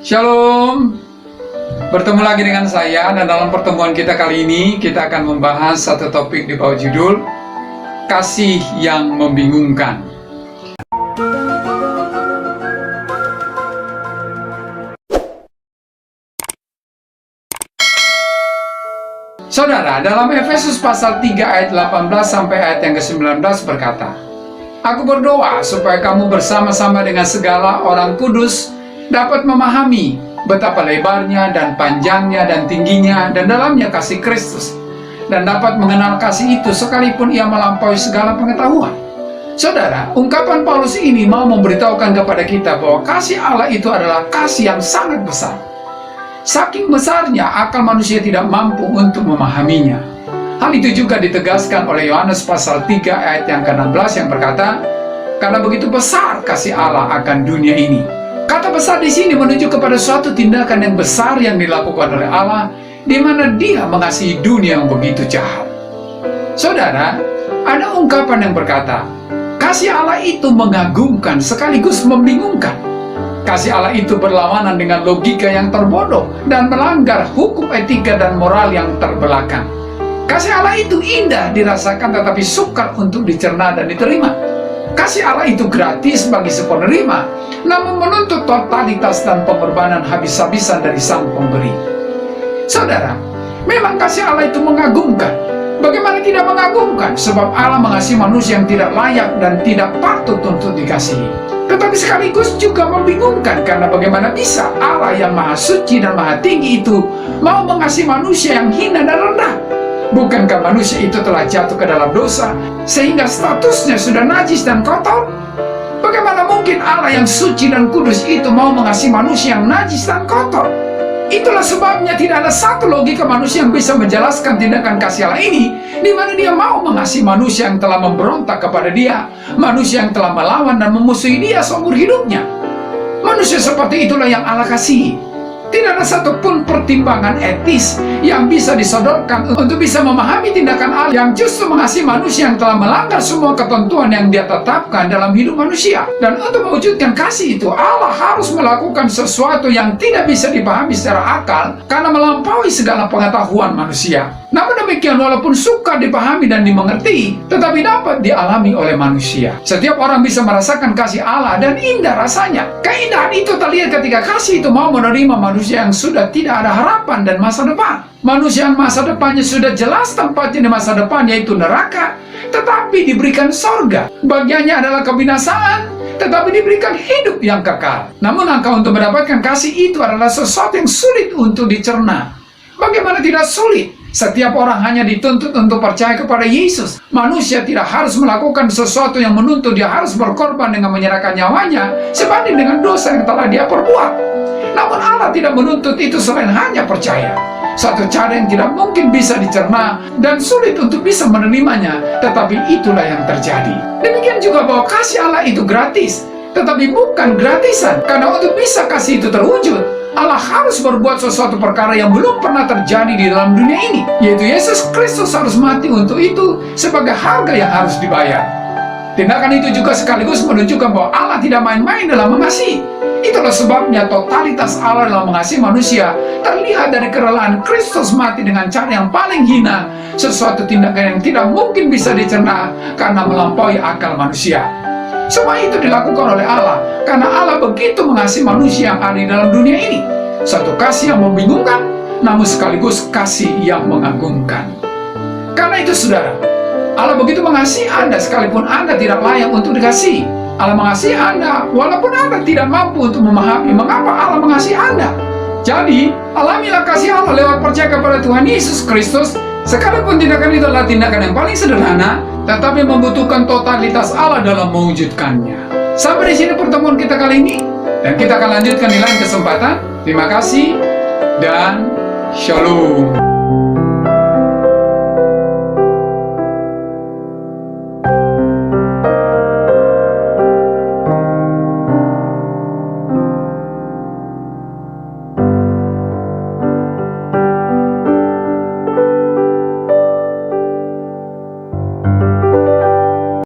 Shalom, bertemu lagi dengan saya, dan dalam pertemuan kita kali ini kita akan membahas satu topik di bawah judul Kasih yang Membingungkan. Saudara, dalam Efesus pasal 3 ayat 18 sampai ayat yang ke-19 berkata, "Aku berdoa supaya kamu bersama-sama dengan segala orang kudus dapat memahami betapa lebarnya dan panjangnya dan tingginya dan dalamnya kasih Kristus, dan dapat mengenal kasih itu sekalipun ia melampaui segala pengetahuan." Saudara, ungkapan Paulus ini mau memberitahukan kepada kita bahwa kasih Allah itu adalah kasih yang sangat besar. Saking besarnya akal manusia tidak mampu untuk memahaminya. Hal itu juga ditegaskan oleh Yohanes pasal 3 ayat yang ke-16 yang berkata, "Karena begitu besar kasih Allah akan dunia ini." Kata besar di sini menunjuk kepada suatu tindakan yang besar yang dilakukan oleh Allah, di mana Dia mengasihi dunia yang begitu jahat. Saudara, ada ungkapan yang berkata, kasih Allah itu mengagumkan sekaligus membingungkan. Kasih Allah itu berlawanan dengan logika yang terbodoh dan melanggar hukum etika dan moral yang terbelakang. Kasih Allah itu indah dirasakan tetapi sukar untuk dicerna dan diterima. Kasih Allah itu gratis bagi si penerima, namun menuntut totalitas dan pengorbanan habis-habisan dari sang pemberi. Saudara, memang kasih Allah itu mengagumkan. Bagaimana tidak mengagumkan? Sebab Allah mengasihi manusia yang tidak layak dan tidak patut untuk dikasihi. Tetapi sekaligus juga membingungkan, karena bagaimana bisa Allah yang maha suci dan maha tinggi itu mau mengasihi manusia yang hina dan rendah? Bukankah manusia itu telah jatuh ke dalam dosa sehingga statusnya sudah najis dan kotor? Bagaimana mungkin Allah yang suci dan kudus itu mau mengasihi manusia yang najis dan kotor? Itulah sebabnya tidak ada satu logika manusia yang bisa menjelaskan tindakan kasih Allah ini, di mana Dia mau mengasihi manusia yang telah memberontak kepada Dia, manusia yang telah melawan dan memusuhi Dia seumur hidupnya. Manusia seperti itulah yang Allah kasihi. Tidak ada satupun pertimbangan etis yang bisa disodorkan untuk bisa memahami tindakan Allah yang justru mengasihi manusia yang telah melanggar semua ketentuan yang Dia tetapkan dalam hidup manusia. Dan untuk mewujudkan kasih itu, Allah harus melakukan sesuatu yang tidak bisa dipahami secara akal karena melampaui segala pengetahuan manusia. Namun demikian, walaupun sukar dipahami dan dimengerti, tetapi dapat dialami oleh manusia. Setiap orang bisa merasakan kasih Allah dan indah rasanya. Keindahan itu terlihat ketika kasih itu mau menerima manusia yang sudah tidak ada harapan dan masa depan. Manusia yang masa depannya sudah jelas tempatnya di masa depan, yaitu neraka, tetapi diberikan sorga. Bagiannya adalah kebinasaan, tetapi diberikan hidup yang kekal. Namun langkah untuk mendapatkan kasih itu adalah sesuatu yang sulit untuk dicerna. Bagaimana tidak sulit? Setiap orang hanya dituntut untuk percaya kepada Yesus. Manusia tidak harus melakukan sesuatu yang menuntut dia harus berkorban dengan menyerahkan nyawanya sebanding dengan dosa yang telah dia perbuat. Namun Allah tidak menuntut itu selain hanya percaya. Satu cara yang tidak mungkin bisa dicerna dan sulit untuk bisa menerimanya, tetapi itulah yang terjadi. Demikian juga bahwa kasih Allah itu gratis, tetapi bukan gratisan. Karena untuk bisa kasih itu terwujud, Allah harus berbuat sesuatu perkara yang belum pernah terjadi di dalam dunia ini, yaitu Yesus Kristus harus mati untuk itu sebagai harga yang harus dibayar. Tindakan itu juga sekaligus menunjukkan bahwa Allah tidak main-main dalam mengasihi. Itulah sebabnya totalitas Allah dalam mengasihi manusia terlihat dari kerelaan Kristus mati dengan cara yang paling hina, sesuatu tindakan yang tidak mungkin bisa dicerna karena melampaui akal manusia. Semua itu dilakukan oleh Allah karena Allah begitu mengasihi manusia yang ada di dalam dunia ini. Satu kasih yang membingungkan, namun sekaligus kasih yang mengagumkan. Karena itu saudara, Allah begitu mengasihi Anda sekalipun Anda tidak layak untuk dikasihi. Allah mengasihi Anda walaupun Anda tidak mampu untuk memahami mengapa Allah mengasihi Anda. Jadi, alamilah kasih Allah lewat percaya kepada Tuhan Yesus Kristus. Sekalipun tindakan itu adalah tindakan yang paling sederhana, tetapi membutuhkan totalitas Allah dalam mewujudkannya. Sampai di sini pertemuan kita kali ini, dan kita akan lanjutkan di lain kesempatan. Terima kasih dan shalom.